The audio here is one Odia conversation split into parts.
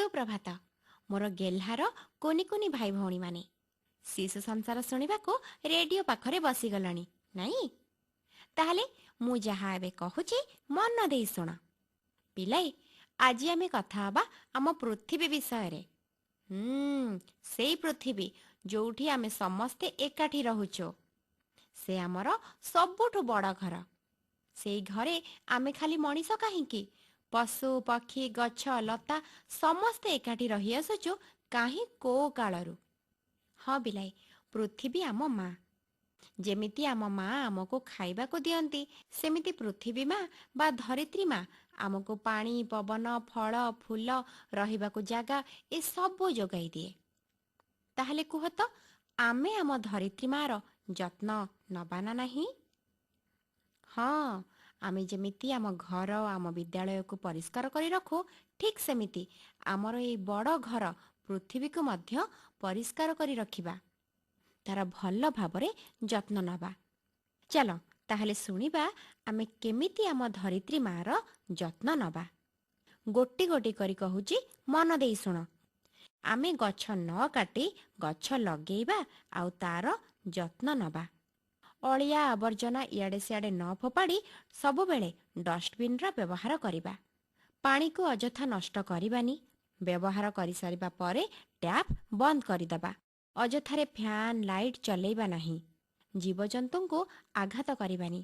ସୁପ୍ରଭାତ ମୋର ଗେହ୍ଲାର କୁନି କୁନି ଭାଇ ଭଉଣୀମାନେ। ଶିଶୁ ସଂସାର ଶୁଣିବାକୁ ରେଡିଓ ପାଖରେ ବସିଗଲଣି ନାଇଁ? ତାହେଲେ ମୁଁ ଯାହା ଏବେ କହୁଛି ମନ ଦେଇ ଶୁଣ। ପିଲାଏ, ଆଜି ଆମେ କଥା ହେବା ଆମ ପୃଥିବୀ ବିଷୟରେ। ସେଇ ପୃଥିବୀ ଯୋଉଠି ଆମେ ସମସ୍ତେ ଏକାଠି ରହୁଛୁ। ସେ ଆମର ସବୁଠୁ ବଡ଼ ଘର। ସେଇ ଘରେ ଆମେ ଖାଲି ମଣିଷ କାହିଁକି, ପଶୁ ପକ୍ଷୀ ଗଛ ଲତା ସମସ୍ତେ ଏକାଠି ରହିଆସୁଛୁ କାହିଁ କୋଉ କାଳରୁ। ହଁ ବିଲାଇ, ପୃଥିବୀ ଆମ ମା। ଯେମିତି ଆମ ମା ଆମକୁ ଖାଇବାକୁ ଦିଅନ୍ତି, ସେମିତି ପୃଥିବୀ ମା ବା ଧରିତ୍ରୀ ମା ଆମକୁ ପାଣି ପବନ ଫଳ ଫୁଲ ରହିବାକୁ ଜାଗା ଏସବୁ ଯୋଗାଇ ଦିଏ। ତାହେଲେ କୁହ ତ, ଆମେ ଆମ ଧରିତ୍ରୀ ମାର ଯତ୍ନ ନବା ନା ନାହିଁ? ହଁ, ଆମେ ଯେମିତି ଆମ ଘର ଆମ ବିଦ୍ୟାଳୟକୁ ପରିଷ୍କାର କରି ରଖୁ, ଠିକ୍ ସେମିତି ଆମର ଏଇ ବଡ଼ ଘର ପୃଥିବୀକୁ ମଧ୍ୟ ପରିଷ୍କାର କରି ରଖିବା, ତାର ଭଲ ଭାବରେ ଯତ୍ନ ନେବା। ଚାଲ ତାହେଲେ ଶୁଣିବା ଆମେ କେମିତି ଆମ ଧରିତ୍ରୀ ମାର ଯତ୍ନ ନେବା। ଗୋଟି ଗୋଟି କରି କହୁଛି, ମନ ଦେଇ ଶୁଣ। ଆମେ ଗଛ ନ କାଟି ଗଛ ଲଗେଇବା ଆଉ ତାର ଯତ୍ନ ନେବା। ଅଳିଆ ଆବର୍ଜନା ଇଆଡ଼େ ସିଆଡ଼େ ନ ଫୋପାଡ଼ି ସବୁବେଳେ ଡଷ୍ଟବିନ୍ର ବ୍ୟବହାର କରିବା। ପାଣିକୁ ଅଯଥା ନଷ୍ଟ କରିବାନି। ବ୍ୟବହାର କରିସାରିବା ପରେ ଟ୍ୟାପ୍ ବନ୍ଦ କରିଦେବା। ଅଯଥାରେ ଫ୍ୟାନ୍ ଲାଇଟ୍ ଚଲେଇବା ନାହିଁ। ଜୀବଜନ୍ତୁଙ୍କୁ ଆଘାତ କରିବାନି।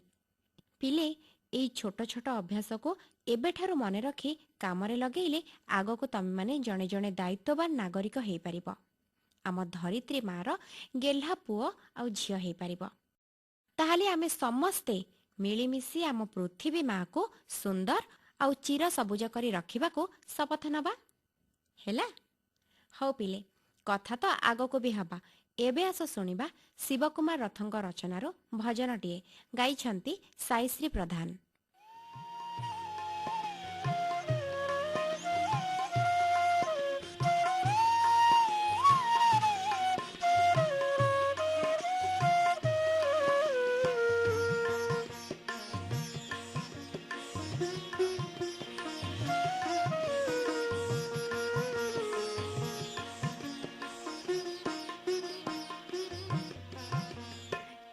ପିଲେ, ଏଇ ଛୋଟ ଛୋଟ ଅଭ୍ୟାସକୁ ଏବେଠାରୁ ମନେ ରଖି କାମରେ ଲଗେଇଲେ ଆଗକୁ ତମେମାନେ ଜଣେ ଜଣେ ଦାୟିତ୍ୱବାନ ନାଗରିକ ହେଇପାରିବ। ଆମ ଧରିତ୍ରୀ ମାର ଗେହ୍ଲା ପୁଅ ଆଉ ଝିଅ ହେଇପାରିବ। ତାହେଲେ ଆମେ ସମସ୍ତେ ମିଳିମିଶି ଆମ ପୃଥିବୀ ମାକୁ ସୁନ୍ଦର ଆଉ ଚିର ସବୁଜ କରି ରଖିବାକୁ ଶପଥ ନେବା। ହେଲା? ହଉ ପିଲେ, କଥା ତ ଆଗକୁ ବି ହେବା। ଏବେ ଆସ ଶୁଣିବା ଶିବକୁମାର ରଥଙ୍କ ରଚନାରୁ ଭଜନଟିଏ। ଗାଇଛନ୍ତି ସାଇଶ୍ରୀ ପ୍ରଧାନ।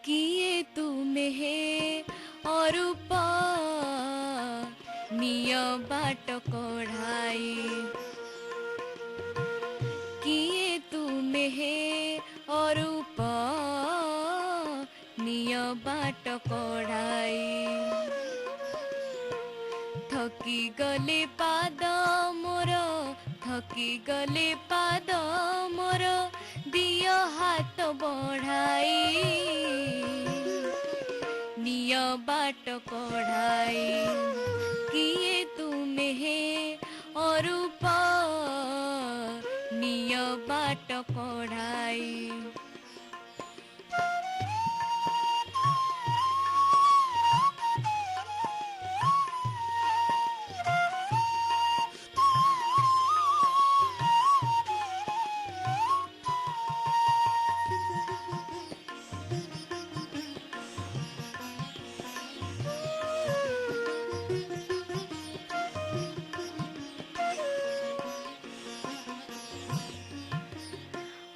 किए तुमे हे अरूप निय बाट कढ़ाई, किए तुमे हे अरूप निय बाट कढ़ाई, थकी गले पाद मोर, थकी गले पाद मोर, दियो हाथ बढ़ाई, निय बाट कढ़ाई, किए तुमे हे अरूप निय बाट कढ़ाई।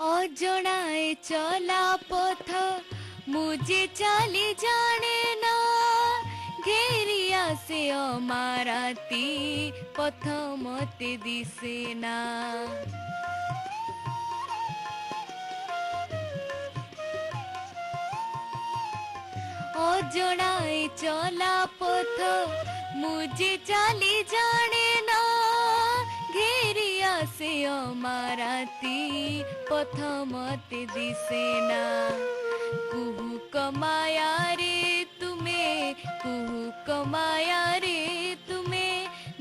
অজনায় চলা পথ মুঝে চালি জানে না, ঘেরি আসে অমারাতি পথ মতে দিশে না। অজনায় চলা পথ মুঝে চালি জানে না, ঘেরি আসে অমারাতি পথ মতে দিশে না। কুহুক মায়া রে তুমে, কুহুক মায়া রে তুমে,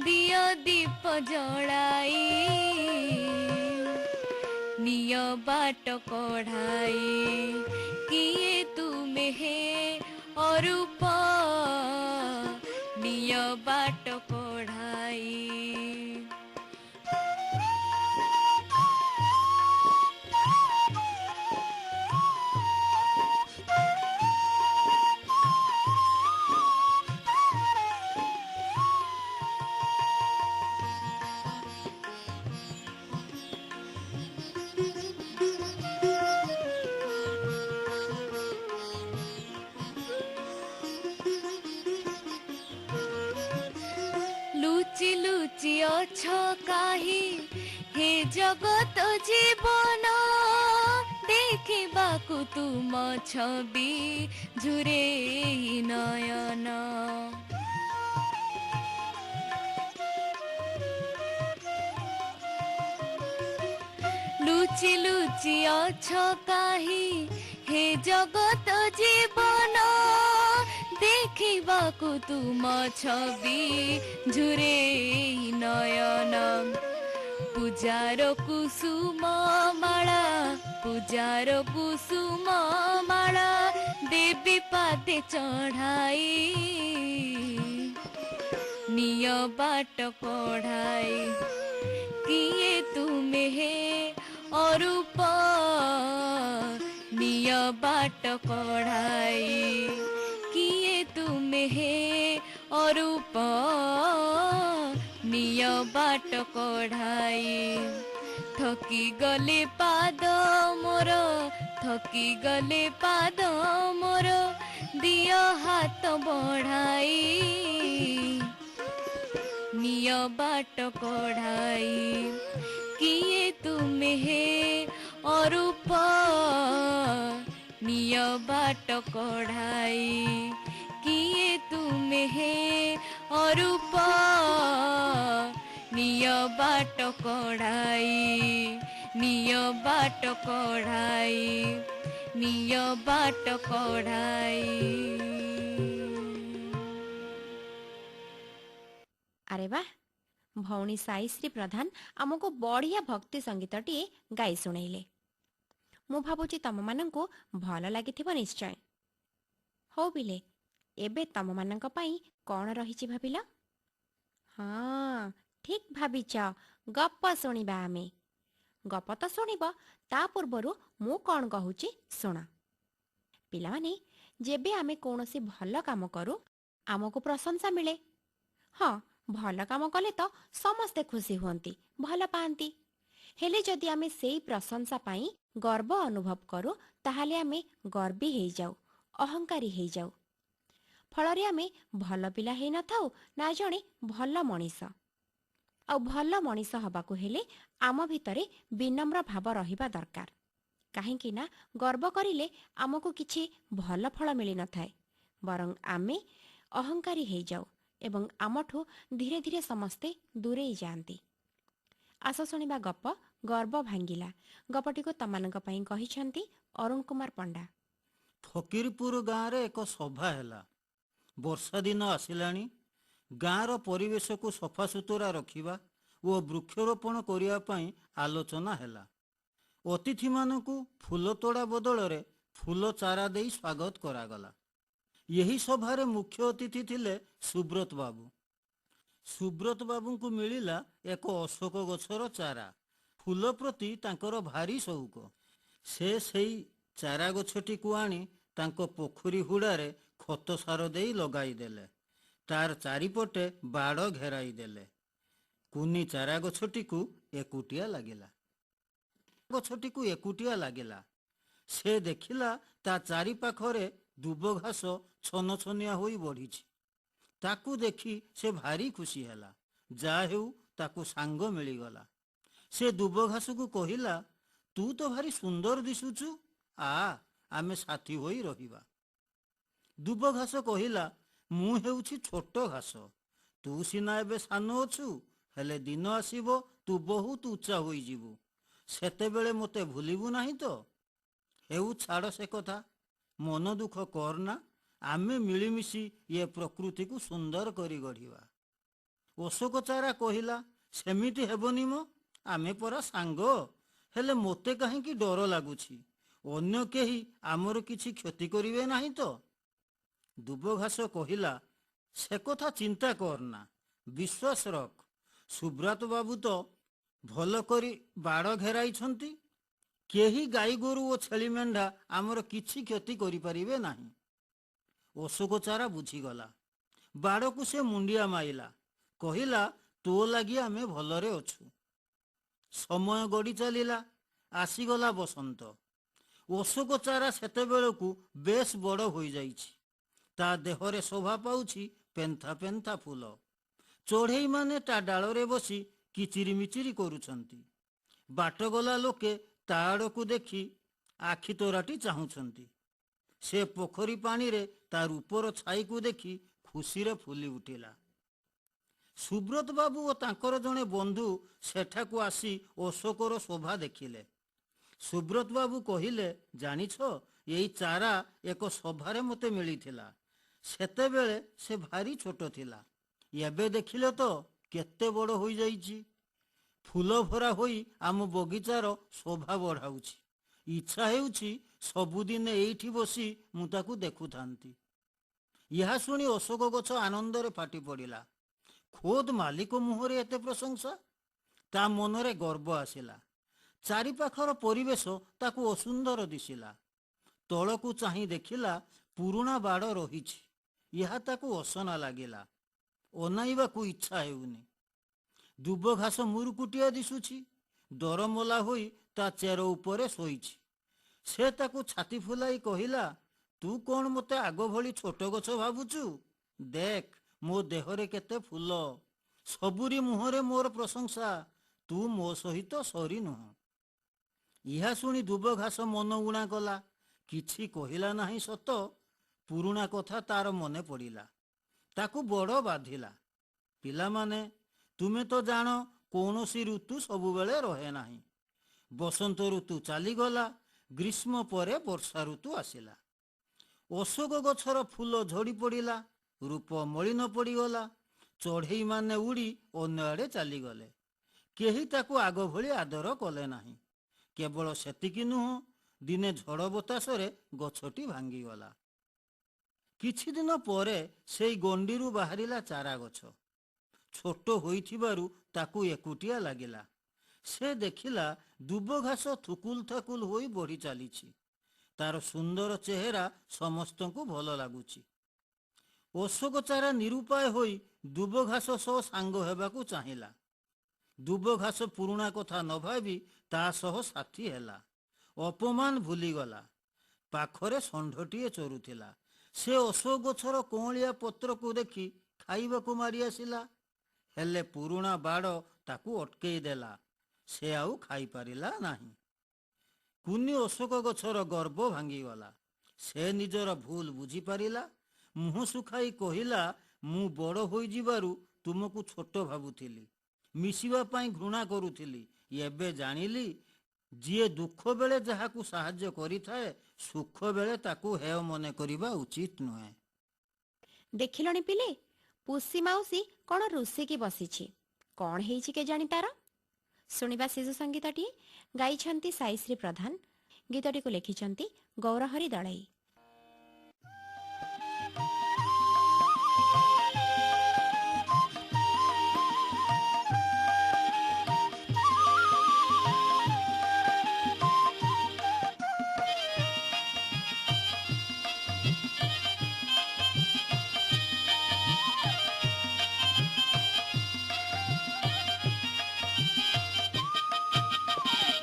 দিয় দীপ জড়াই, নিয় बाट कढ़ाई, किए तुमे हे अरूप निय बाट कढ़ाई। କାହିଁ ହେ ଜଗତ ଜୀବନ ଦେଖିବାକୁ ତୁମ ଛବି ଝୁରେଇ ନୟନ ଲୁଚି ଲୁଚି ଅଛ କାହିଁ ହେ ଜଗତ ଜୀବନ ଦେଖିବାକୁ ତୁମ ଛବି ଝୁରେଇ ନୟନ ପୂଜାର କୁସୁମ ମାଳା ପୂଜାର କୁସୁମ ମାଳା ଦେବୀ ପାଦେ ଚଢ଼ାଇ ନିୟ ବାଟ କଢ଼ାଇ କିଏ ତୁମେ ହେ ଅରୂପ ନିୟ ବାଟ କଢ଼ାଇ କିଏ ତୁମେ ହେ ଅରୂପ ନିୟ ବାଟ କଢ଼ାଇ ଥକି ଗଲେ ପାଦ ମୋର ଥକି ଗଲେ ପାଦ ମୋର ଦିଅ ହାତ ବଢ଼ାଇ ନିୟ ବାଟ କଢ଼ାଇ କିଏ ତୁମେ ହେ ଅରୂପ ନିୟ ବାଟ କଢ଼ାଇ କିଏ ତୁମେ ହେ ଅରୂପ ନିୟ ବାଟ କଢ଼ାଇ ନିୟ ବାଟ କଢ଼ାଇ ନିୟ ବାଟ କଢ଼ାଇ। ଆରେ ବା, ଭଉଣୀ ସାଇଶ୍ରୀ ପ୍ରଧାନ ଆମକୁ ବଢ଼ିଆ ଭକ୍ତି ସଙ୍ଗୀତଟିଏ ଗାଇ ଶୁଣେଇଲେ। ମୁଁ ଭାବୁଛି ତମମାନଙ୍କୁ ଭଲ ଲାଗିଥିବ ନିଶ୍ଚୟ। ହଉ ପିଲେ, ଏବେ ତମମାନଙ୍କ ପାଇଁ କ'ଣ ରହିଛି ଭାବିଲ? ହଁ, ଠିକ୍ ଭାବିଛ, ଗପ ଶୁଣିବା ଆମେ। ଗପ ତ ଶୁଣିବ, ତା ପୂର୍ବରୁ ମୁଁ କ'ଣ କହୁଛି ଶୁଣ। ପିଲାମାନେ, ଯେବେ ଆମେ କୌଣସି ଭଲ କାମ କରୁ ଆମକୁ ପ୍ରଶଂସା ମିଳେ। ହଁ, ଭଲ କାମ କଲେ ତ ସମସ୍ତେ ଖୁସି ହୁଅନ୍ତି, ଭଲ ପାଆନ୍ତି। ହେଲେ ଯଦି ଆମେ ସେଇ ପ୍ରଶଂସା ପାଇଁ ଗର୍ବ ଅନୁଭବ କରୁ ତାହେଲେ ଆମେ ଗର୍ବୀ ହେଇଯାଉ, ଅହଙ୍କାରୀ ହେଇଯାଉ। ଫଳରେ ଆମେ ଭଲ ପିଲା ହେଇନଥାଉ ନା ଜଣେ ଭଲ ମଣିଷ। ଆଉ ଭଲ ମଣିଷ ହେବାକୁ ହେଲେ ଆମ ଭିତରେ ବିନମ୍ର ଭାବ ରହିବା ଦରକାର। କାହିଁକି ନା ଗର୍ବ କରିଲେ ଆମକୁ କିଛି ଭଲ ଫଳ ମିଳିନଥାଏ, ବରଂ ଆମେ ଅହଙ୍କାରୀ ହେଇଯାଉ ଏବଂ ଆମଠୁ ଧୀରେ ଧୀରେ ସମସ୍ତେ ଦୂରେଇ ଯାଆନ୍ତି। ଆସ ଶୁଣିବା ଗପ ଗର୍ବ ଭାଙ୍ଗିଲା। ଗପଟିକୁ ତମାନଙ୍କ ପାଇଁ କହିଛନ୍ତି ଅରୁଣ କୁମାର ପଣ୍ଡା। ଫକୀରପୁର ଗାଁରେ ଏକ ସଭା ହେଲା। ବର୍ଷା ଦିନ ଆସିଲାଣି। ଗାଁର ପରିବେଶକୁ ସଫାସୁତୁରା ରଖିବା ଓ ବୃକ୍ଷରୋପଣ କରିବା ପାଇଁ ଆଲୋଚନା ହେଲା। ଅତିଥିମାନଙ୍କୁ ଫୁଲ ତୋଡ଼ା ବଦଳରେ ଫୁଲ ଚାରା ଦେଇ ସ୍ୱାଗତ କରାଗଲା। ଏହି ସଭାରେ ମୁଖ୍ୟ ଅତିଥି ଥିଲେ ସୁବ୍ରତ ବାବୁ। ସୁବ୍ରତ ବାବୁଙ୍କୁ ମିଳିଲା ଏକ ଅଶୋକ ଗଛର ଚାରା। ଫୁଲ ପ୍ରତି ତାଙ୍କର ଭାରି ସଉକ। ସେ ସେଇ ଚାରା ଗଛଟିକୁ ଆଣି ତାଙ୍କ ପୋଖରୀ ହୁଡ଼ାରେ ଖତ ସାର ଦେଇ ଲଗାଇଦେଲେ। ତାର ଚାରିପଟେ ବାଡ଼ ଘେରାଇ ଦେଲେ। କୁନି ଚାରା ଗଛଟିକୁ ଏକୁଟିଆ ଲାଗିଲା। ସେ ଦେଖିଲା ତା ଚାରିପାଖରେ ଦୁବ ଘାସ ଛନଛନିଆ ହୋଇ ବଢ଼ିଛି। ତାକୁ ଦେଖି ସେ ଭାରି ଖୁସି ହେଲା। ଯାହା ହେଉ, ତାକୁ ସାଙ୍ଗ ମିଳିଗଲା। ସେ ଦୁବ ଘାସକୁ କହିଲା, ତୁ ତ ଭାରି ସୁନ୍ଦର ଦିଶୁଛୁ, ଆମେ ସାଥୀ ହୋଇ ରହିବା। ଦୁବ ଘାସ କହିଲା, ମୁଁ ହେଉଛି ଛୋଟ ଘାସ। ତୁ ସିନା ଏବେ ସାନ ଅଛୁ, ହେଲେ ଦିନ ଆସିବ ତୁ ବହୁତ ଉଚ୍ଚା ହୋଇଯିବୁ। ସେତେବେଳେ ମୋତେ ଭୁଲିବୁ ନାହିଁ ତ? ହେଉ, ଛାଡ଼ ସେ କଥା। ମନ ଦୁଃଖ କରନା। ଆମେ ମିଳିମିଶି ଏ ପ୍ରକୃତିକୁ ସୁନ୍ଦର କରି ଗଢ଼ିବା। ଅଶୋକ ଚାରା କହିଲା, ସେମିତି ହେବନି ମ, ଆମେ ପରା ସାଙ୍ଗ। ହେଲେ ମୋତେ କାହିଁକି ଡର ଲାଗୁଛି। ଅନ୍ୟ କେହି ଆମର କିଛି କ୍ଷତି କରିବେ ନାହିଁ ତ? ଦୁବ ଘାସ କହିଲା, ସେ କଥା ଚିନ୍ତା କରନା, ବିଶ୍ୱାସ ରଖ। ସୁବ୍ରତ ବାବୁ ତ ଭଲ କରି ବାଡ଼ ଘେରାଇଛନ୍ତି। କେହି ଗାଈ ଗୋରୁ ଓ ଛେଳି ମେଣ୍ଢା ଆମର କିଛି କ୍ଷତି କରିପାରିବେ ନାହିଁ। ଅଶୋକ ଚାରା ବୁଝିଗଲା। ବାଡ଼କୁ ସେ ମୁଣ୍ଡିଆ ମାଇଲା, କହିଲା, ତୋ ଲାଗି ଆମେ ଭଲରେ ଅଛୁ। ସମୟ ଗଡ଼ି ଚାଲିଲା। ଆସିଗଲା ବସନ୍ତ। ଅଶୋକ ଚାରା ସେତେବେଳକୁ ବେଶ ବଡ଼ ହୋଇଯାଇଛି। ତା ଦେହରେ ଶୋଭା ପାଉଛି ପେନ୍ଥା ପେନ୍ଥା ଫୁଲ। ଚଢ଼େଇମାନେ ତା ଡାଳରେ ବସି କିଚିରିମିଚିରି କରୁଛନ୍ତି। ବାଟଗଲା ଲୋକେ ତା ଆଡ଼କୁ ଦେଖି ଆଖି ତରାଟି ଚାହୁଁଛନ୍ତି। ସେ ପୋଖରୀ ପାଣିରେ ତା ରୂପର ଛାଇକୁ ଦେଖି ଖୁସିରେ ଫୁଲି ଉଠିଲା। ସୁବ୍ରତ ବାବୁ ଓ ତାଙ୍କର ଜଣେ ବନ୍ଧୁ ସେଠାକୁ ଆସି ଅଶୋକର ଶୋଭା ଦେଖିଲେ। ସୁବ୍ରତ ବାବୁ କହିଲେ, ଜାଣିଛ, ଏଇ ଚାରା ଏକ ସଭାରେ ମୋତେ ମିଳିଥିଲା। ସେତେବେଳେ ସେ ଭାରି ଛୋଟ ଥିଲା। ଏବେ ଦେଖିଲେ ତ କେତେ ବଡ଼ ହୋଇଯାଇଛି। ଫୁଲ ଭରା ହୋଇ ଆମ ବଗିଚାର ଶୋଭା ବଢ଼ାଉଛି। ଇଚ୍ଛା ହେଉଛି ସବୁଦିନେ ଏଇଠି ବସି ମୁଁ ତାକୁ ଦେଖୁଥାନ୍ତି। ଏହା ଶୁଣି ଅଶୋକ ଗଛ ଆନନ୍ଦରେ ଫାଟି ପଡ଼ିଲା। ଖୋଦ୍ ମାଲିକ ମୁହଁରେ ଏତେ ପ୍ରଶଂସା। ତା ମନରେ ଗର୍ବ ଆସିଲା। ଚାରିପାଖର ପରିବେଶ ତାକୁ ଅସୁନ୍ଦର ଦିଶିଲା। ତଳକୁ ଚାହିଁ ଦେଖିଲା ପୁରୁଣା ବାଡ଼ ରହିଛି। ଏହା ତାକୁ ଅସନା ଲାଗିଲା। ଅନାଇବାକୁ ଇଚ୍ଛା ହେଉନି। ଦୁବ ଘାସ ମୁରୁକୁଟିଆ ଦିଶୁଛି। ଦରମଲା ହୋଇ ତା ଚେର ଉପରେ ଶୋଇଛି। ସେ ତାକୁ ଛାତି ଫୁଲାଇ କହିଲା, ତୁ କ'ଣ ମୋତେ ଆଗ ଭଳି ଛୋଟ ଗଛ ଭାବୁଛୁ? ଦେଖ ମୋ ଦେହରେ କେତେ ଫୁଲ। ସବୁରି ମୁହଁରେ ମୋର ପ୍ରଶଂସା। ତୁ ମୋ ସହିତ ସରି ନୁହଁ। ଏହା ଶୁଣି ଦୁବ ଘାସ ମନ ଉଣା କଲା। କିଛି କହିଲା ନାହିଁ ସତ, ପୁରୁଣା କଥା ତାର ମନେ ପଡ଼ିଲା। ତାକୁ ବଡ଼ ବାଧିଲା। ପିଲାମାନେ, ତୁମେ ତ ଜାଣ କୌଣସି ଋତୁ ସବୁବେଳେ ରହେ ନାହିଁ। ବସନ୍ତ ଋତୁ ଚାଲିଗଲା। ଗ୍ରୀଷ୍ମ ପରେ ବର୍ଷା ଋତୁ ଆସିଲା। ଅଶୋକ ଗଛର ଫୁଲ ଝଡ଼ି ପଡ଼ିଲା। ରୂପ ମଳିନ ପଡ଼ିଗଲା। ଚଢ଼େଇମାନେ ଉଡ଼ି ଅନ୍ୟ ଆଡ଼େ ଚାଲିଗଲେ। କେହି ତାକୁ ଆଗ ଭଳି ଆଦର କଲେ ନାହିଁ। କେବଳ ସେତିକି ନୁହଁ, ଦିନେ ଝଡ଼ ବତାସରେ ଗଛଟି ଭାଙ୍ଗିଗଲା। କିଛି ଦିନ ପରେ ସେଇ ଗଣ୍ଡିରୁ ବାହାରିଲା ଚାରା ଗଛ। ଛୋଟ ହୋଇଥିବାରୁ ତାକୁ ଏକୁଟିଆ ଲାଗିଲା। ସେ ଦେଖିଲା ଦୁବ ଘାସ ଥୁକୁଲ ଥାକୁଲ ହୋଇ ବଢ଼ି ଚାଲିଛି। ତାର ସୁନ୍ଦର ଚେହେରା ସମସ୍ତଙ୍କୁ ଭଲ ଲାଗୁଛି। ଅଶୋକ ଚାରା ନିରୁପାୟ ହୋଇ ଦୁବ ଘାସ ସହ ସାଙ୍ଗ ହେବାକୁ ଚାହିଁଲା। ଦୁବ ଘାସ ପୁରୁଣା କଥା ନ ଭାବି ତା ସହ ସାଥୀ ହେଲା। ଅପମାନ ଭୁଲିଗଲା। ପାଖରେ ଷଣ୍ଢଟିଏ ଚରୁଥିଲା। ସେ ଅଶୋକ ଗଛର କଅଁଳିଆ ପତ୍ରକୁ ଦେଖି ଖାଇବାକୁ ମାଡ଼ି ଆସିଲା। ହେଲେ ପୁରୁଣା ବାଡ଼ ତାକୁ ଅଟକେଇ ଦେଲା। ସେ ଆଉ ଖାଇପାରିଲା ନାହିଁ। କୁନି ଅଶୋକ ଗଛର ଗର୍ବ ଭାଙ୍ଗିଗଲା। ସେ ନିଜର ଭୁଲ ବୁଝିପାରିଲା। ମୁହଁ ଶୁଖାଇ କହିଲା, ମୁଁ ବଡ଼ ହୋଇଯିବାରୁ ତୁମକୁ ଛୋଟ ଭାବୁଥିଲି। ମିଶିବା ପାଇଁ ଘୃଣା କରୁଥିଲି। ଏବେ ଜାଣିଲି, ଯିଏ ଦୁଃଖ ବେଳେ ଯାହାକୁ ସାହାଯ୍ୟ କରିଥାଏ, ସୁଖ ବେଳେ ତାକୁ ହେୟ ମନେ କରିବା ଉଚିତ ନୁହେଁ। ଦେଖିଲଣି ପିଲେ, ପୁଷି ମାଉସୀ କ'ଣ ରୁଷିକି ବସିଛି। କ'ଣ ହେଇଛି କେଜାଣି ତାର? ଶୁଣିବା ଶିଶୁ ସଙ୍ଗୀତଟିଏ। ଗାଇଛନ୍ତି ସାଇଶ୍ରୀ ପ୍ରଧାନ। ଗୀତଟିକୁ ଲେଖିଛନ୍ତି ଗୌରହରି ଦଳେଇ।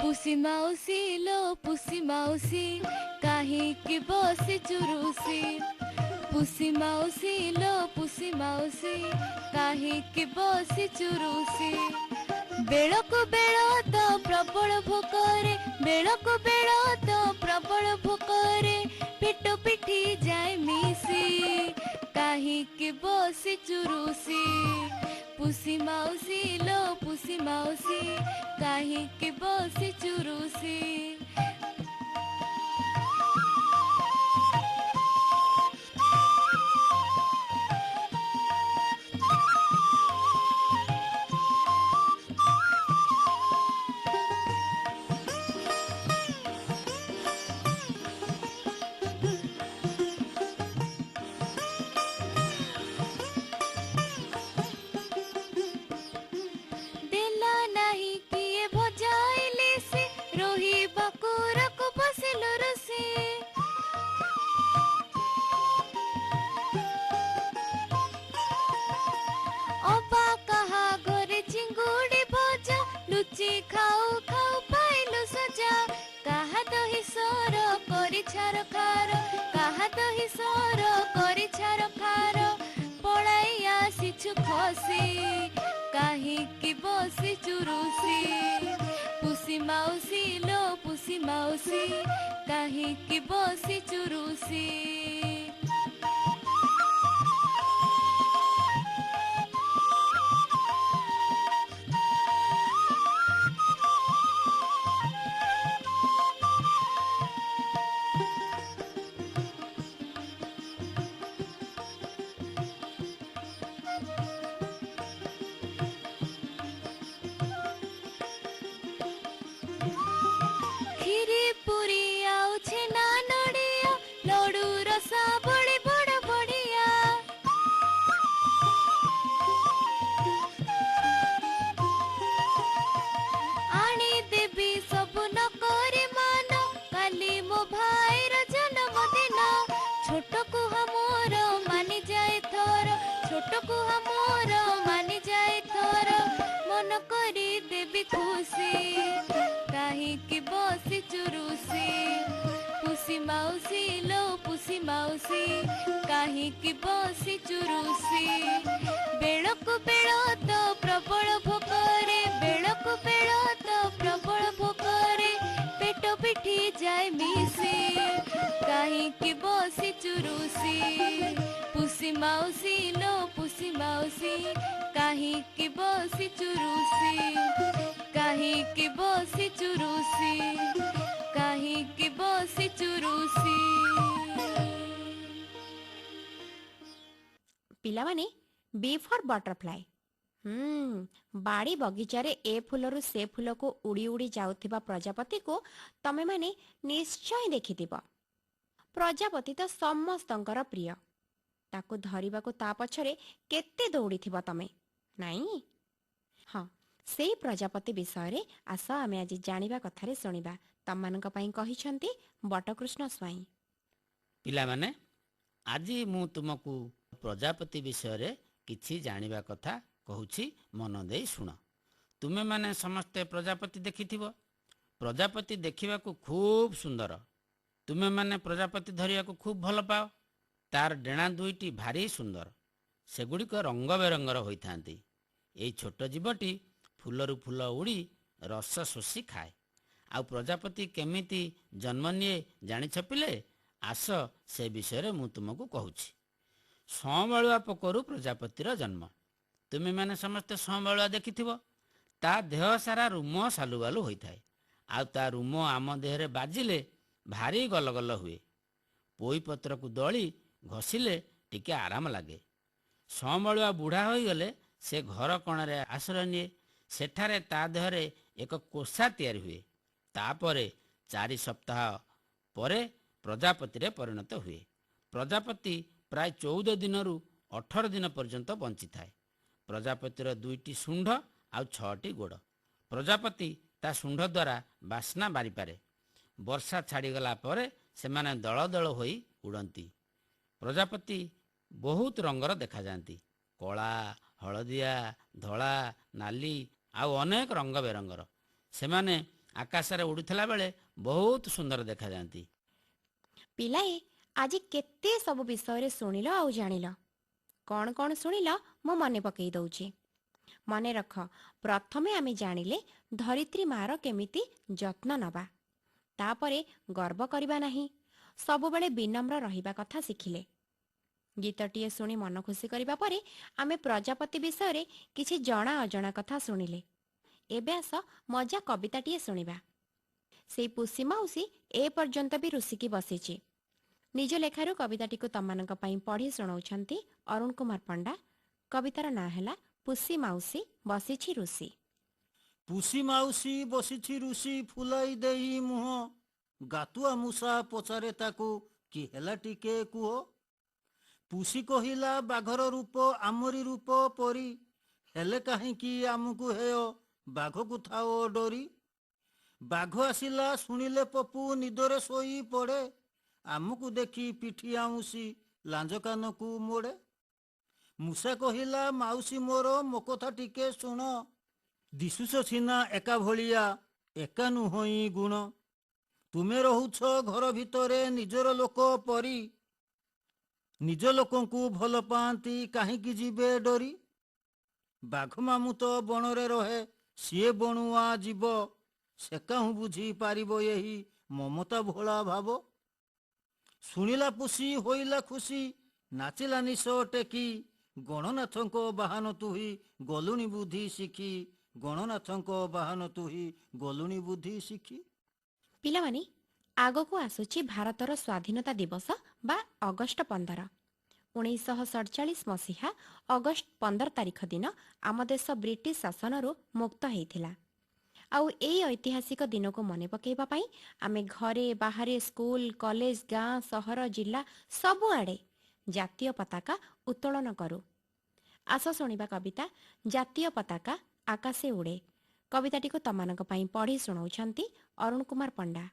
ପୁଷି ମାଉସୀ ଲୋ ପୁଷି ମାଉସୀ, କାହିଁକି ବସିଛୁ ରୁଷି? ପୁଷି ମାଉସୀ ଲୋ ପୁଷି ମାଉସୀ, କାହିଁକି ବସିଛୁ ରୁଷି? ବେଳକୁ ବେଳ ତ ପ୍ରବଳ ଭୋକରେ, ବେଳକୁ ବେଳ ତ ପ୍ରବଳ ଭୋକରେ, ପେଟ ପିଠି ଯାଏ ମିଶି, କାହିଁକି ବସିଛୁ ରୁଷି? ପୁଷି ମାଉସୀ ଲୋ ପୁଷି ମାଉସୀ, କାହିଁକି ବସିଛୁ ରୁଷି? ଦେଲା ନାହିଁ କିଏ ଭଜାଇଲେ ସେ, ରହିବାକୁ ରକୁ ବସିଲୁ ରୁଷି। ଅବା କାହା ଘରେ ଚିଙ୍ଗୁଡ଼ି ଭଜା, ଲୁଚି ଖାଉ ଖାଉ ପାଇଲୁ ସଜା। କାହା ଦହି ସର କରି ଛାର ଖାର, କାହା ଦହି ସର କରି ଛାର ଖାର, ପଳାଇ ଆସିଛୁ ଖସି, କାହିଁକି ବସିଛୁ ରୁଷି ପୁଷି ମାଉସୀ ଲୋ ପୁଷି ମାଉସୀ କାହିଁକି ବସିଛୁ ରୁଷି କ୍ଷୀରି ପୁରୀ ଆଉ ଛେନା ନଡ଼ିଆ ଲଡୁ ରସ ବଡ଼ି ବଡ଼ ବଢ଼ିଆ ଆଣିଦେବି ସବୁ ନ କରି ମାନ କାଲି ମୋ ଭାଇର ଜନ୍ମଦିନ ଛୋଟ କୁହ ମୋର ମାନିଯାଏ ଥର ଛୋଟ କୁହ ମୋର ମାନିଯାଏ ଥର ମନ କରି ଦେବି ଖୁସି କାହିଁକି ବସିଛୁ ରୁଷି ପୁଷି ମାଉସୀ ଲୋ ପୁଷି ମାଉସୀ କାହିଁକି ବସିଛୁ ରୁଷି ବେଳକୁ ବେଳ ତ ପ୍ରବଳ ଭୋକରେ ବେଳକୁ ବେଳ ତ ପ୍ରବଳ ଭୋକରେ ପେଟ ପିଠି ଯାଏ ମିଶି କାହିଁକି ବସିଛୁ ରୁଷି ପୁଷି ମାଉସୀ ଲୋ ପୁଷି ମାଉସୀ କାହିଁକି ବସିଛୁ ରୁଷି କାହିଁକି ବସିଛୁ ରୁଷି କାହିଁକି ବସିଛୁ ରୁଷି ପିଲାମାନେ ବି ଫର୍ ବଟରଫ୍ଲାଏ। ବାଡ଼ି ବଗିଚାରେ ଏ ଫୁଲରୁ ସେ ଫୁଲକୁ ଉଡ଼ି ଉଡ଼ି ଯାଉଥିବା ପ୍ରଜାପତିକୁ ତମେମାନେ ନିଶ୍ଚୟ ଦେଖିଥିବ। ପ୍ରଜାପତି ତ ସମସ୍ତଙ୍କର ପ୍ରିୟ। ତାକୁ ଧରିବାକୁ ତା ପଛରେ କେତେ ଦୌଡ଼ିଥିବ ତମେ, ନାଇଁ? ହଁ, ସେଇ ପ୍ରଜାପତି ବିଷୟରେ ଆସ ଆମେ ଆଜି ଜାଣିବା କଥାରେ ଶୁଣିବା। ତମମାନଙ୍କ ପାଇଁ କହିଛନ୍ତି ବଟକୃଷ୍ଣ ସ୍ୱାଇଁ। ପିଲାମାନେ, ଆଜି ମୁଁ ତୁମକୁ ପ୍ରଜାପତି ବିଷୟରେ କିଛି ଜାଣିବା କଥା କହୁଛି, ମନ ଦେଇ ଶୁଣ। ତୁମେମାନେ ସମସ୍ତେ ପ୍ରଜାପତି ଦେଖିଥିବ। ପ୍ରଜାପତି ଦେଖିବାକୁ ଖୁବ୍ ସୁନ୍ଦର। ତୁମେମାନେ ପ୍ରଜାପତି ଧରିବାକୁ ଖୁବ୍ ଭଲ ପାଅ। ତାର ଡେଣା ଦୁଇଟି ଭାରି ସୁନ୍ଦର। ସେଗୁଡ଼ିକ ରଙ୍ଗ ବେରଙ୍ଗର ହୋଇଥାନ୍ତି। ଏଇ ଛୋଟ ଜୀବଟି ଫୁଲରୁ ଫୁଲ ଉଡ଼ି ରସ ଶୋଷି ଖାଏ। ଆଉ ପ୍ରଜାପତି କେମିତି ଜନ୍ମ ନିଏ ଜାଣିଛ ପିଲେ? ଆସ ସେ ବିଷୟରେ ମୁଁ ତୁମକୁ କହୁଛି। ସଂବାଳୁଆ ପୋକରୁ ପ୍ରଜାପତିର ଜନ୍ମ। ତୁମେମାନେ ସମସ୍ତେ ସଂବାଳୁଆ ଦେଖିଥିବ। ତା ଦେହ ସାରା ରୁମ ସାଲୁବାଲୁ ହୋଇଥାଏ। ଆଉ ତା ରୁମ ଆମ ଦେହରେ ବାଜିଲେ ଭାରି ଗଲଗଲ ହୁଏ। ପୋଇପତ୍ରକୁ ଦଳି ଘଷିଲେ ଟିକେ ଆରାମ ଲାଗେ। ସଂବାଳୁଆ ବୁଢ଼ା ହୋଇଗଲେ ସେ ଘର କଣରେ ଆଶ୍ରୟ ନିଏ। ସେଠାରେ ତା ଦେହରେ ଏକ କୋଷା ତିଆରି ହୁଏ। ତାପରେ 4 ସପ୍ତାହ ପରେ ପ୍ରଜାପତିରେ ପରିଣତ ହୁଏ। ପ୍ରଜାପତି ପ୍ରାୟ 14 ଦିନରୁ 18 ଦିନ ପର୍ଯ୍ୟନ୍ତ ବଞ୍ଚିଥାଏ। ପ୍ରଜାପତିର 2ଟି ଶୁଣ୍ଢ ଆଉ 6ଟି ଗୋଡ଼। ପ୍ରଜାପତି ତା ଶୁଣ୍ଢ ଦ୍ୱାରା ବାସ୍ନା ବାରିପାରେ। ବର୍ଷା ଛାଡ଼ିଗଲା ପରେ ସେମାନେ ଦଳ ଦଳ ହୋଇ ଉଡ଼ନ୍ତି। ପ୍ରଜାପତି ବହୁତ ରଙ୍ଗର ଦେଖାଯାଆନ୍ତି। କଳା, ହଳଦିଆ, ଧଳା, ନାଲି ଆଉ ଅନେକ ରଙ୍ଗ ବେରଙ୍ଗର। ସେମାନେ ଆକାଶରେ ଉଡ଼ୁଥିଲା ବେଳେ ବହୁତ ସୁନ୍ଦର ଦେଖାଯାଆନ୍ତି। ପିଲାଏ, ଆଜି କେତେ ସବୁ ବିଷୟରେ ଶୁଣିଲ ଆଉ ଜାଣିଲ। କ'ଣ କ'ଣ ଶୁଣିଲ ମୁଁ ମନେ ପକାଇ ଦେଉଛି। ମନେ ରଖ, ପ୍ରଥମେ ଆମେ ଜାଣିଲେ ଧରିତ୍ରୀ ମା'ର କେମିତି ଯତ୍ନ ନେବା। ତାପରେ ଗର୍ବ କରିବା ନାହିଁ, ସବୁବେଳେ ବିନମ୍ର ରହିବା କଥା ଶିଖିଲେ। ଗୀତଟିଏ ଶୁଣି ମନ ଖୁସି କରିବା ପରେ ଆମେ ପ୍ରଜାପତି ବିଷୟରେ କିଛି ଜଣା ଅଜଣା କଥା ଶୁଣିଲେ। ଏବେ ଆସ ମଜା କବିତାଟିଏ ଶୁଣିବା। ସେଇ ପୁଷି ମାଉସୀ ଏ ପର୍ଯ୍ୟନ୍ତ ବି ରୁଷିକି ବସିଛି। ନିଜ ଲେଖାରୁ କବିତାଟିକୁ ତମମାନଙ୍କ ପାଇଁ ପଢ଼ି ଶୁଣାଉଛନ୍ତି ଅରୁଣ କୁମାର ପଣ୍ଡା। କବିତାର ନାଁ ହେଲା ପୁଷି ମାଉସୀ ବସିଛି ରୁଷି। ପୁଷି ମାଉସୀ ବସିଛି ରୁଷି ଫୁଲାଇ ଦେଇ ମୁହଁ, ଗାତୁଆ ମୂଷା ପଚାରେ ତାକୁ କି ହେଲା ଟିକେ କୁହ। ପୁଷି କହିଲା ବାଘର ରୂପ ଆମରି ରୂପ ପରି, ହେଲେ କାହିଁକି ଆମକୁ ହେୟ ବାଘକୁ ଥାଅ ଡରି। ବାଘ ଆସିଲା ଶୁଣିଲେ ପପୁ ନିଦରେ ଶୋଇ ପଡ଼େ, ଆମକୁ ଦେଖି ପିଠି ଆଉଁସି ଲାଞ୍ଜ କାନକୁ ମୋଡ଼େ। ମୂଷା କହିଲା ମାଉସୀ ମୋର ମୋ କଥା ଟିକେ ଶୁଣ, ଦିଶୁଛ ସିନା ଏକା ଭଳିଆ ଏକା ନୁହଁଇ ଗୁଣ। ତୁମେ ରହୁଛ ଘର ଭିତରେ ନିଜର ଲୋକ ପରି, ନିଜ ଲୋକଙ୍କୁ ଭଲ ପାଆନ୍ତି କାହିଁକି ଯିବେ ଡରି। ବାଘ ମାମୁଁ ତ ବଣରେ ରହେ, ସିଏ ବଣୁଆ ଯିବ, ସେ କାହୁଁ ବୁଝି ପାରିବ ଏହି ମମତା ଭୋଳା ଭାବ। ଶୁଣିଲା ପୁଷି ହୋଇଲା ଖୁସି, ନାଚିଲା ନିଶ ଟେକି, ଗଣନାଥଙ୍କ ବାହନ ତୁହି ଗଲୁଣି ବୁଦ୍ଧି ଶିଖି, ଗଣନାଥଙ୍କ ବାହନ ତୁହି ଗଲୁଣି ବୁଦ୍ଧି ଶିଖି। ପିଲାମାନେ, ଆଗକୁ ଆସୁଛି ଭାରତର ସ୍ୱାଧୀନତା ଦିବସ ବା ଅଗଷ୍ଟ 15। 1947 ମସିହା ଅଗଷ୍ଟ 15 ତାରିଖ ଦିନ ଆମ ଦେଶ ବ୍ରିଟିଶ ଶାସନରୁ ମୁକ୍ତ ହୋଇଥିଲା। ଆଉ ଏଇ ଐତିହାସିକ ଦିନକୁ ମନେ ପକାଇବା ପାଇଁ ଆମେ ଘରେ ବାହାରେ ସ୍କୁଲ କଲେଜ ଗାଁ ସହର ଜିଲ୍ଲା ସବୁଆଡ଼େ ଜାତୀୟ ପତାକା ଉତ୍ତୋଳନ କରୁ। ଆସ ଶୁଣିବା କବିତା ଜାତୀୟ ପତାକା ଆକାଶେ ଉଡ଼େ। କବିତାଟିକୁ ତମାନଙ୍କ ପାଇଁ ପଢ଼ି ଶୁଣାଉଛନ୍ତି ଅରୁଣ କୁମାର ପଣ୍ଡା।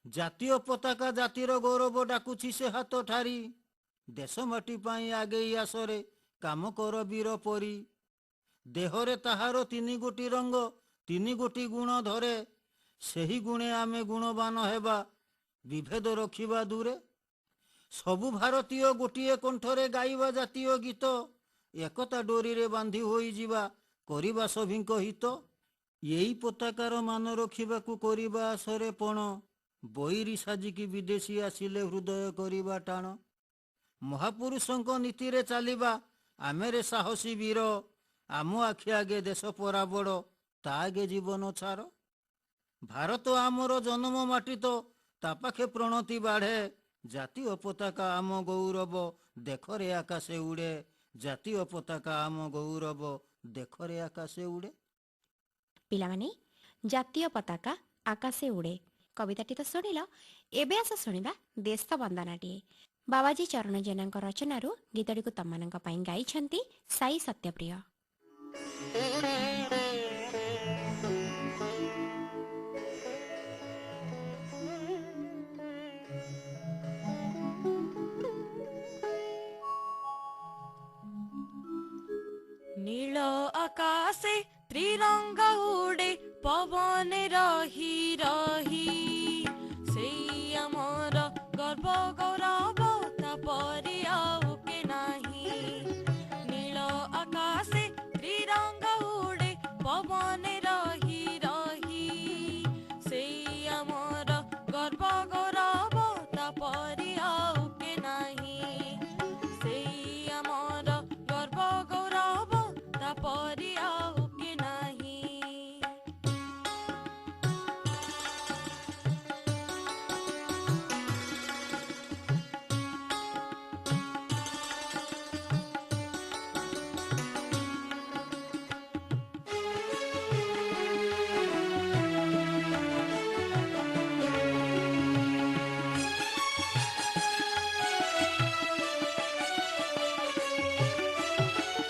ଜାତୀୟ ପତାକା ଜାତିର ଗୌରବ ଡାକୁଛି ସେ ହାତ ଠାରି, ଦେଶ ମାଟି ପାଇଁ ଆଗେଇ ଆସରେ କାମ କର ବୀର ପରି। ଦେହରେ ତାହାର 3 ଗୋଟି ରଙ୍ଗ 3 ଗୋଟି ଗୁଣ ଧରେ, ସେହି ଗୁଣେ ଆମେ ଗୁଣବାନ ହେବା ବିଭେଦ ରଖିବା ଦୂରେ। ସବୁ ଭାରତୀୟ ଗୋଟିଏ କଣ୍ଠରେ ଗାଇବା ଜାତୀୟ ଗୀତ, ଏକତା ଡୋରିରେ ବାନ୍ଧି ହୋଇଯିବା କରିବା ସଭିଙ୍କ ହିତ। ଏଇ ପତାକାର ମାନ ରଖିବାକୁ କରିବା ଆଶରେ ପଣ, ବୈରୀ ସାଜିକି ବିଦେଶୀ ଆସିଲେ ହୃଦୟ କରିବା ଟାଣ। ମହାପୁରୁଷଙ୍କ ନୀତିରେ ଚାଲିବା ଆମେରେ ସାହସୀ ବୀର, ଆମ ଆଖି ଆଗେ ଦେଶ ପରା ବଡ଼, ତା ଆଗେ ଜୀବନ ଛାର। ଭାରତ ଆମର ଜନ୍ମ ମାଟି ତ, ତା ପାଖେ ପ୍ରଣତି ବାଢ଼େ, ଜାତୀୟ ପତାକା ଆମ ଗୌରବ ଦେଖରେ ଆକାଶେ ଉଡ଼େ, ଜାତୀୟ ପତାକା ଆମ ଗୌରବ ଦେଖରେ ଆକାଶେ ଉଡ଼େ। ପିଲାମାନେ, ଜାତୀୟ ପତାକା ଆକାଶେ ଉଡ଼େ କବିତାଟି ତ ଶୁଣିଲ। ଏବେ ଆସ ଶୁଣିବା ଦେଶ ବନ୍ଦନାଟିଏ। ବାବାଜୀ ଚରଣ ଜେନାଙ୍କ ରଚନାରୁ ଗୀତଟିକୁ ତମାନଙ୍କ ପାଇଁ ଗାଇଛନ୍ତି ସାଇ ସତ୍ୟପ୍ରିୟ। নীল আকাশে ত্রিরঙ্গা উড়ে পবনে রহি রহি, সেই আমার গর্ব গৌরব তাপরি আউ কে নাহি। নীল আকাশে ত্রিরঙ্গা উড়ে পবনে রহি রহি, সেই আমার গর্ব গৌরব তাপরি আউ কে নাহি। সেই আমার গর্ব গৌরব তাপরি আউ কে নাহি।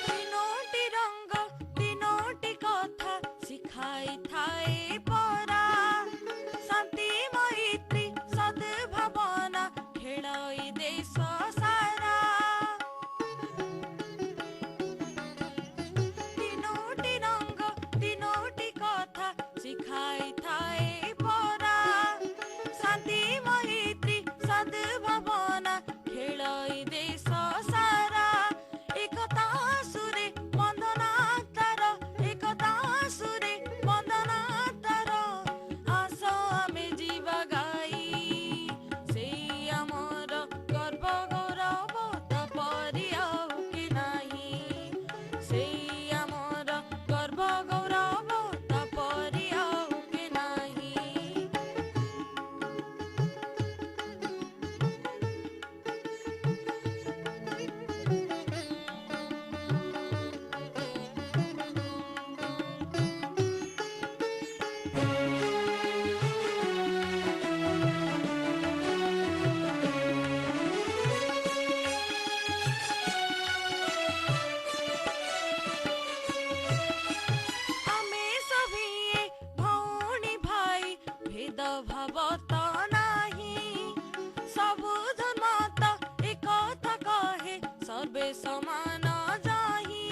তিনোটি রঙ্গ তিনোটি কথা শিখাই থায়ে পরা, শান্তি মৈত্রী সদ্ভাবনা খেলই দেশ সারা। তিনোটি রঙ্গ তিনোটি কথা শিখাই থায়ে পরা, শান্তি মৈত্রী সদ্ভাবনা খেলই দেশ সারা। একতা সুরে বন্দনা তার, একতা সুরে বন্দনা তার, আস আমি ଯିବା ଗାଇ। সেই আমার গর্ব গৌরব তাপরি আউ কে নাহি। সেই আমার গর্ব গৌরব তাপরি আউ কে নাহি। ଆମେ ସଭିଏ ଭଉଣୀ ଭାଇ ଭେଦ ଭାବ ତ ନାହିଁ। ସବୁ ଧର୍ମ ତ ଏକଥା କହେ ସର୍ବେ ସମାନ ଯାହି।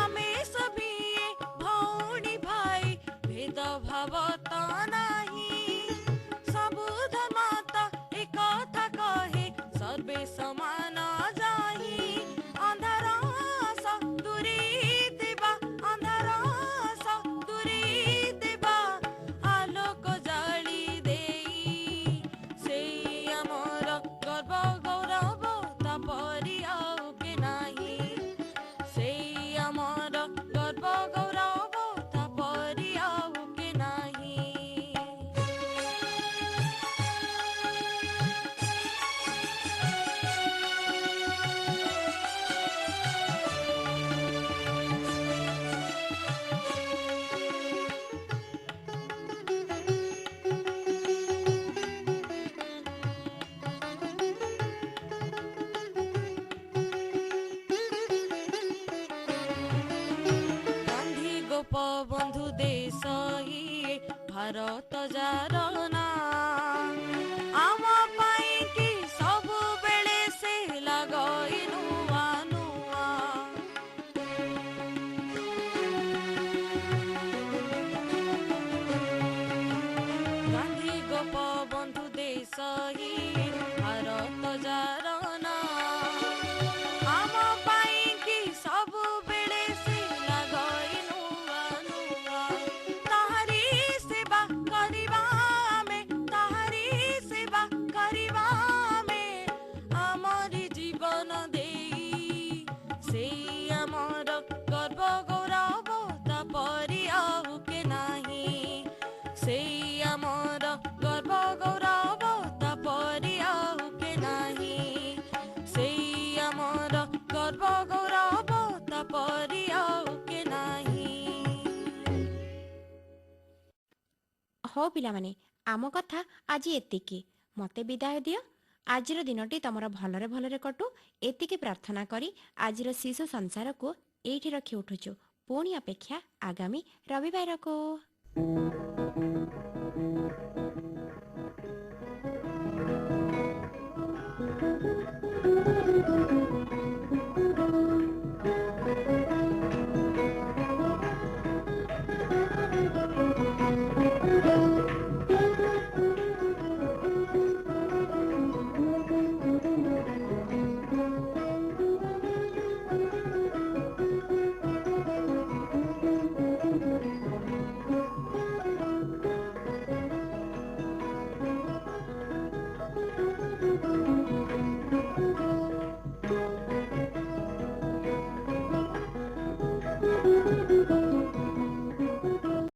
ଆମେ ସଭିଏ ଭଉଣୀ ଭାଇ ଭେଦ ଭାବ ତ ନାହିଁ। ସବୁ ଧର୍ମ ତ ଏକଥା କହେ ଭାରତ ଯାର ନାଁ ଆମ ପାଇଁ କି ସବୁବେଳେ ସେ ଲଗାଇ ନୂଆ ନୂଆ ଗାନ୍ଧୀ ଗୋପବନ୍ଧୁ ଦେଶ ହିଁ ଭାରତ ଯାର ନାଁ ଆମ ପାଇଁ କି ସବୁବେଳେ ସେ ଲଗାଇ ନୂଆ ନୂଆ ତାହାରି ସେବା କରିବା ଆମେ ତାହାରି ସେବା କରିବା ଆମେ ଆମରି ଜୀବନ ଦେଇ ସେଇ ଆମର ଗର୍ବ ଗୌରବ ତାପରି ଆଉ କେ ନାହିଁ ସେଇ ଆମର ଗର୍ବ ଗୌରବ ତାପରି ଆଉ କେ ନାହିଁ ସେଇ ଆମର ଗର୍ବ ଗୌରବ ତାପରି ଆଉ କେ ନାହିଁ। ହଉ ପିଲାମାନେ, ଆମ କଥା ଆଜି ଏତିକି। ମୋତେ ବିଦାୟ ଦିଅ। ଆଜିର ଦିନଟି ତମର ଭଲରେ ଭଲରେ କଟୁ, ଏତିକି ପ୍ରାର୍ଥନା କରି ଆଜିର ଶିଶୁ ସଂସାରକୁ ଏଇଠି ରଖି ଉଠୁଛୁ। ପୁଣି ଅପେକ୍ଷା ଆଗାମୀ ରବିବାରକୁ।